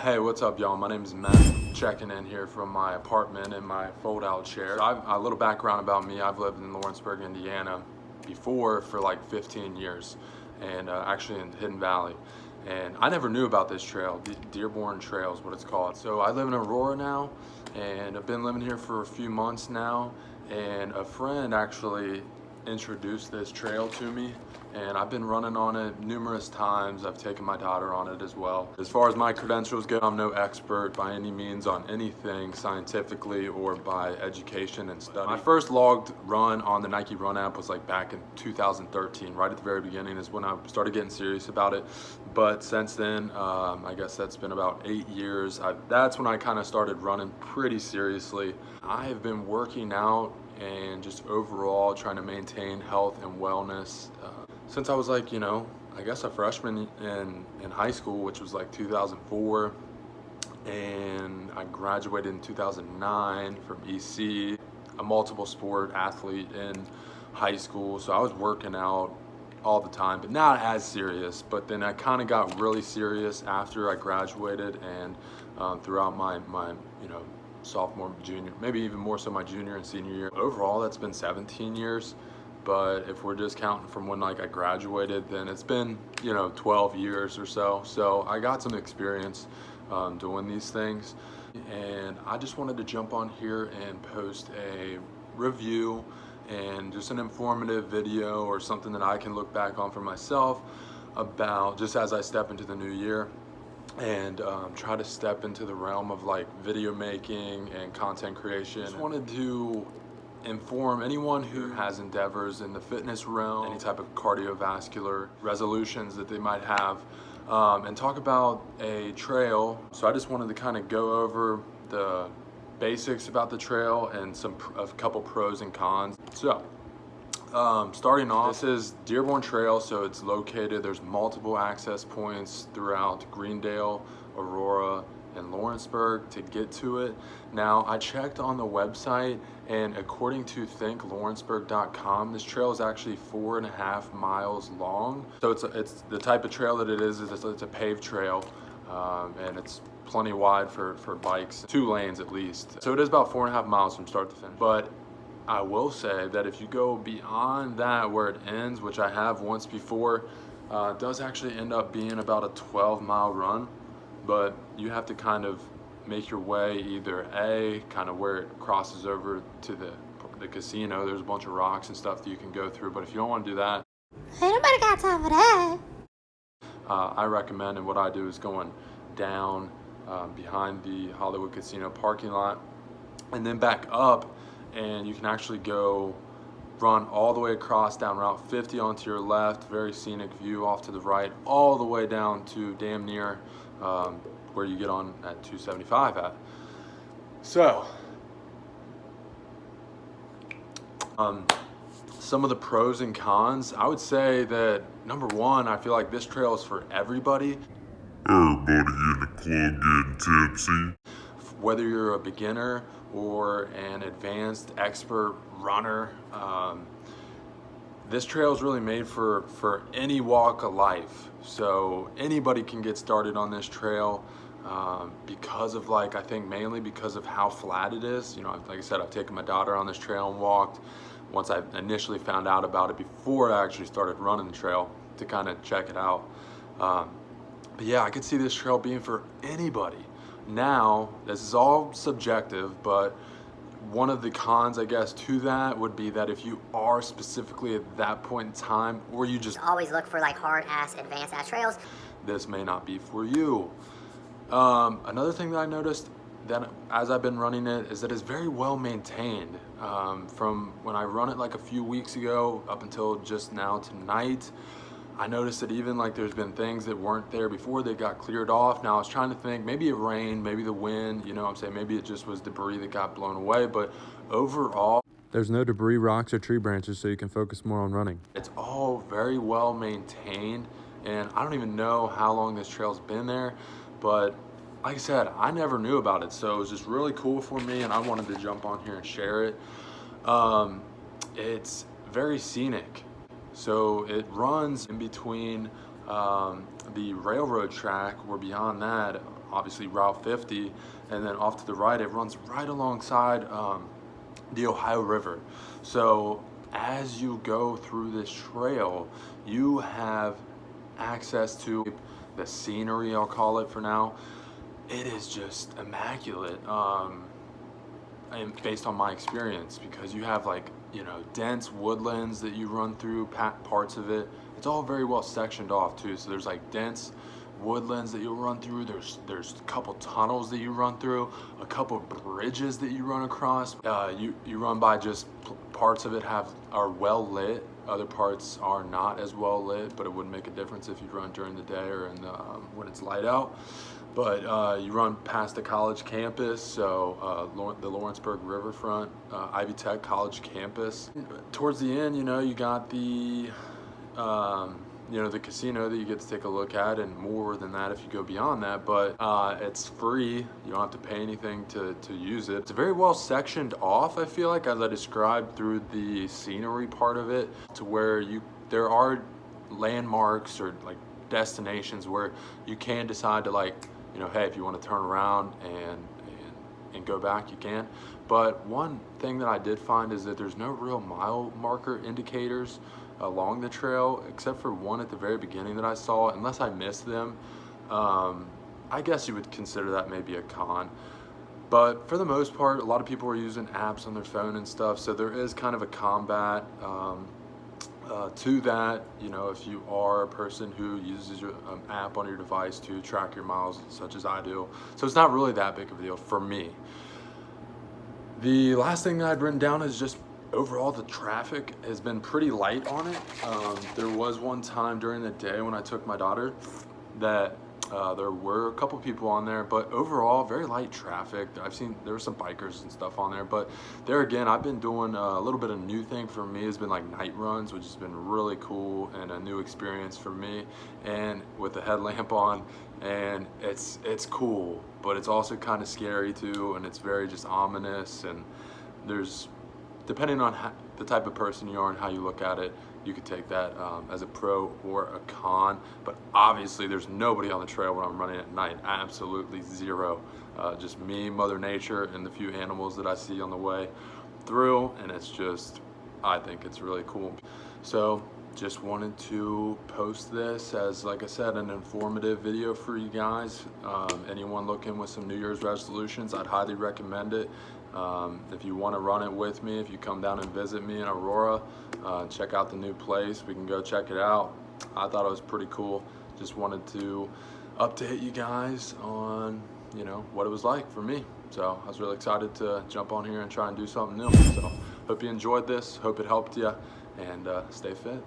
Hey, what's up, y'all? My name is Matt, checking in here from my apartment in my fold-out chair. A little background about me. I've lived in Lawrenceburg, Indiana before for like 15 years, and actually in Hidden Valley. And I never knew about this trail. Dearborn Trail is what it's called. So I live in Aurora now, and I've been living here for a few months now, and a friend actually introduced this trail to me, and I've been running on it numerous times. I've taken my daughter on it as well. As far as my credentials go, I'm no expert by any means on anything scientifically or by education and study. My first logged run on the Nike Run app was like back in 2013, right at the very beginning is when I started getting serious about it. But since then, I guess that's been about 8 years. That's when I kind of started running pretty seriously. I have been working out and just overall trying to maintain health and wellness since I was like, I guess a freshman in high school, which was like 2004, and I graduated in 2009 from EC, a multiple sport athlete in high school, so I was working out all the time, but not as serious. But then I kind of got really serious after I graduated, and throughout my sophomore, junior, maybe even more so my junior and senior year. Overall, that's been 17 years. But if we're just counting from when I graduated, then it's been 12 years or so. So I got some experience doing these things, and I just wanted to jump on here and post a review and just an informative video or something that I can look back on for myself about just as I step into the new year and try to step into the realm of like video making and content creation. Just wanted to inform anyone who has endeavors in the fitness realm, any type of cardiovascular resolutions that they might have, and talk about a trail. So I just wanted to kind of go over the basics about the trail and a couple pros and cons. So starting off, this is Dearborn Trail, so it's located, there's multiple access points throughout Greendale, Aurora, and Lawrenceburg to get to it. Now, I checked on the website, and according to thinklawrenceburg.com, this trail is actually 4.5 miles long. So it's the type of trail that it is it's a paved trail, and it's plenty wide for bikes, 2 lanes at least. So it is about 4.5 miles from start to finish. But I will say that if you go beyond that where it ends, which I have once before, it does actually end up being about a 12-mile run. But you have to kind of make your way either kind of where it crosses over to the casino. There's a bunch of rocks and stuff that you can go through, but if you don't want to do that, ain't nobody got time for that. I recommend, and what I do is going down behind the Hollywood Casino parking lot and then back up, and you can actually go run all the way across down Route 50 onto your left, very scenic view off to the right, all the way down to damn near where you get on at 275 at. So, some of the pros and cons, I would say that number one, I feel like this trail is for everybody. Everybody in the club getting tipsy. Whether you're a beginner or an advanced expert runner, this trail is really made for any walk of life. So anybody can get started on this trail because of I think mainly because of how flat it is. Like I said, I've taken my daughter on this trail and walked once I initially found out about it before I actually started running the trail to kind of check it out. But yeah, I could see this trail being for anybody. Now, this is all subjective, but one of the cons, I guess, to that would be that if you are specifically at that point in time, or you just always look for hard-ass, advanced-ass trails, this may not be for you. Another thing that I noticed that as I've been running it is that it's very well maintained. From when I run it a few weeks ago up until just now tonight, I noticed that even there's been things that weren't there before that got cleared off. Now I was trying to think, maybe it rained, maybe the wind, maybe it just was debris that got blown away, but overall, there's no debris, rocks, or tree branches, so you can focus more on running. It's all very well maintained, and I don't even know how long this trail's been there, but like I said, I never knew about it, so it was just really cool for me, and I wanted to jump on here and share it. It's very scenic. So it runs in between the railroad track. We're beyond that, obviously Route 50, and then off to the right, it runs right alongside the Ohio River. So as you go through this trail, you have access to the scenery, I'll call it for now. It is just immaculate, and based on my experience, because you have like, you know, dense woodlands that you run through parts of it. It's all very well sectioned off too, so there's like dense woodlands that you'll run through. There's a couple tunnels that you run through, a couple bridges that you run across. You run by just parts of it are well lit, other parts are not as well lit, but it wouldn't make a difference if you run during the day or when it's light out. But you run past the college campus, so the Lawrenceburg Riverfront, Ivy Tech College campus. Towards the end, you know, you got the the casino that you get to take a look at, and more than that if you go beyond that, but it's free. You don't have to pay anything to use it. It's very well sectioned off, I feel like, as I described, through the scenery part of it, to where there are landmarks or like destinations where you can decide to, like, you know, hey, if you want to turn around and go back, you can. But one thing that I did find is that there's no real mile marker indicators along the trail, except for one at the very beginning that I saw, unless I missed them. I guess you would consider that maybe a con. But for the most part, a lot of people are using apps on their phone and stuff, so there is kind of a combat to that. You know, if you are a person who uses your app on your device to track your miles, such as I do. So it's not really that big of a deal for me. The last thing that I'd written down is just overall the traffic has been pretty light on it. There was one time during the day when I took my daughter that there were a couple people on there, but overall very light traffic. I've seen there were some bikers and stuff on there, but there again, I've been doing a little bit of new thing for me has been like night runs, which has been really cool and a new experience for me, and with the headlamp on, and it's cool, but it's also kind of scary too, and it's very just ominous, and there's, depending on the type of person you are and how you look at it, you could take that as a pro or a con. But obviously there's nobody on the trail when I'm running at night, absolutely zero. Just me, Mother Nature, and the few animals that I see on the way through, and it's just, I think it's really cool. So just wanted to post this as, like I said, an informative video for you guys. Anyone looking with some New Year's resolutions, I'd highly recommend it. If you want to run it with me, if you come down and visit me in Aurora, check out the new place, we can go check it out. I thought it was pretty cool. Just wanted to update you guys on, you know, what it was like for me. So I was really excited to jump on here and try and do something new. So hope you enjoyed this, hope it helped you, and stay fit.